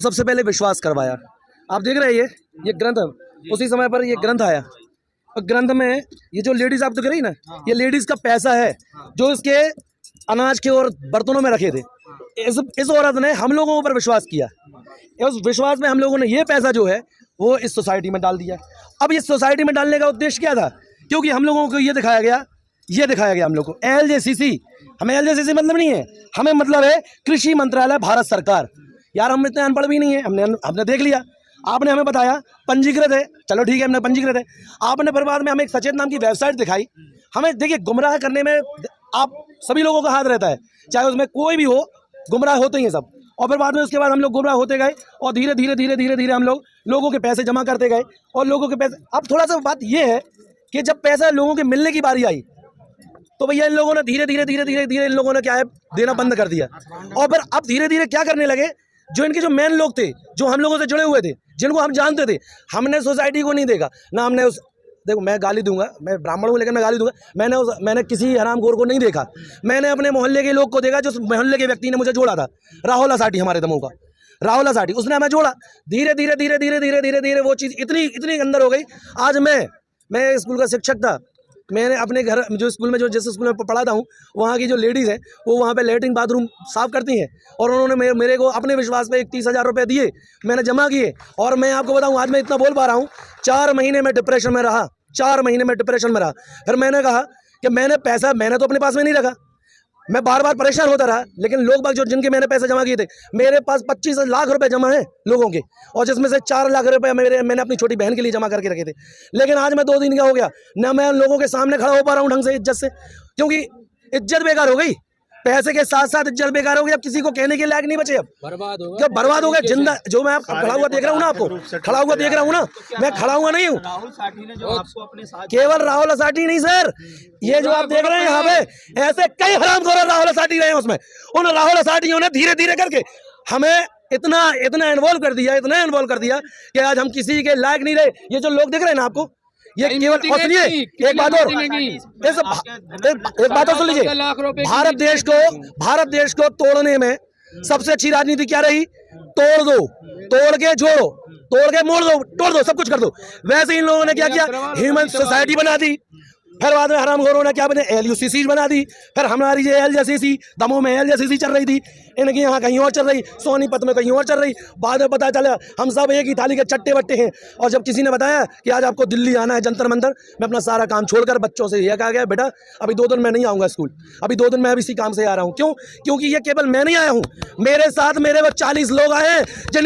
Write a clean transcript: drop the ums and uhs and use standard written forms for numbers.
सबसे पहले विश्वास करवाया। आप देख रहे हैं ये ग्रंथ, उसी समय पर ये ग्रंथ आया। और ग्रंथ में ये जो लेडीज आप देख रही ना, ये लेडीज का पैसा है जो इसके अनाज के और बर्तनों में रखे थे। इस औरत ने हम लोगों पर विश्वास किया, उस विश्वास में हम लोगों ने ये पैसा जो है वो इस सोसाइटी में डाल दिया। अब इस सोसाइटी में डालने का उद्देश्य क्या था? क्योंकि हम लोगों को ये दिखाया गया हम लोग को LJCC, हमें LJCC मतलब नहीं है, हमें मतलब है कृषि मंत्रालय भारत सरकार। यार हम इतने अनपढ़ भी नहीं है, हमने देख लिया। आपने हमें बताया पंजीकृत है, चलो ठीक है हमने पंजीकृत है। आपने फिर बाद में हमें एक सचेत नाम की वेबसाइट दिखाई। हमें देखिए गुमराह करने में आप सभी लोगों का हाथ रहता है, चाहे उसमें कोई भी हो, गुमराह होते ही हैं सब। और फिर बाद में उसके बाद हम लोग गुमराह होते गए और धीरे धीरे हम लोग लोगों के पैसे जमा करते गए और लोगों के पैसे। अब थोड़ा सा बात ये है कि जब पैसा लोगों के मिलने की बारी आई तो भैया इन लोगों ने धीरे धीरे इन लोगों ने क्या है देना बंद कर दिया। और फिर अब धीरे धीरे क्या करने लगे, जो इनके जो मेन लोग थे, जो हम लोगों से जुड़े हुए थे, जिनको हम जानते थे, हमने सोसाइटी को नहीं देखा ना। हमने उस देखो मैं गाली दूंगा, मैं ब्राह्मण हूँ लेकिन मैं गाली दूंगा। मैंने किसी हरामखोर को नहीं देखा, मैंने अपने मोहल्ले के लोग को देखा। जो मोहल्ले के व्यक्ति ने मुझे जोड़ा था, राहुल असाटी, हमारे दमोह का राहुल असाटी, उसने हमें जोड़ा। धीरे धीरे वो चीज़ इतनी अंदर हो गई। आज मैं स्कूल का शिक्षक था, मैंने अपने घर जो स्कूल में जिस स्कूल में पढ़ाता हूँ वहाँ की जो लेडीज़ हैं वो वहाँ पे लैट्रिन बाथरूम साफ़ करती हैं। और उन्होंने मेरे को अपने विश्वास पे 30,000 रुपये दिए, मैंने जमा किए। और मैं आपको बताऊँ आज मैं इतना बोल पा रहा हूँ, 4 महीने में डिप्रेशन में रहा, 4 महीने में डिप्रेशन में रहा। फिर मैंने कहा कि मैंने तो अपने पास में नहीं रखा, मैं बार परेशान होता रहा। लेकिन लोग बाग जो जिनके मैंने पैसे जमा किए थे, मेरे पास 25 लाख रुपए जमा हैं लोगों के, और जिसमें से 4 लाख रुपए मैंने अपनी छोटी बहन के लिए जमा करके रखे थे। लेकिन आज मैं 2 दिन का हो गया ना, मैं उन लोगों के सामने खड़ा हो पा रहा हूँ ढंग से, इज्जत से, क्योंकि इज्जत बेकार हो गई। पैसे के साथ साथ इज्जत बेकार हो गई। अब किसी को कहने के लायक नहीं बचे, अब बर्बाद हो गए जिंदा। जो मैं खड़ा हुआ देख रहा हूँ ना, आपको खड़ा हुआ देख रहा हूँ ना, मैं खड़ा हुआ नहीं हूँ। केवल राहुल असाटी नहीं सर, ये जो आप देख रहे हैं यहाँ पे ऐसे कई हरामखोर राहुल असाटी रहे हैं उसमें। उन राहुल असाटियों ने धीरे धीरे करके हमें इतना इन्वॉल्व कर दिया कि आज हम किसी के लायक नहीं रहे। ये जो लोग देख रहे हैं ना आपको, ये केवल सुनिए एक बात और सुन लीजिए। भारत देश को तोड़ने में सबसे अच्छी राजनीति क्या रही? तोड़ दो, तोड़ के जोड़ो, तोड़ के मोड़ दो, तोड़ दो, सब कुछ कर दो। वैसे इन लोगों ने क्या किया, ह्यूमन सोसाइटी बना दी। फिर बाद में हरामखोरों ने क्या बने, LUCC बना दी। फिर हमारी ये LJCC, दमोह में LJCC चल रही थी, इनकी यहाँ कहीं और चल रही, सोनीपत में कहीं और चल रही। बाद में पता चला हम सब एक ही थाली के चट्टे बट्टे हैं। और जब किसी ने बताया कि आज आपको दिल्ली आना है जंतर मंतर, मैं अपना सारा काम छोड़कर बच्चों से यह कहा गया, बेटा अभी 2 दिन मैं नहीं आऊँगा स्कूल, अभी 2 दिन मैं इसी काम से आ रहा हूँ। क्यों? क्योंकि ये केवल मैं नहीं आया हूँ, मेरे साथ मेरे वो 40 लोग आए हैं जिनके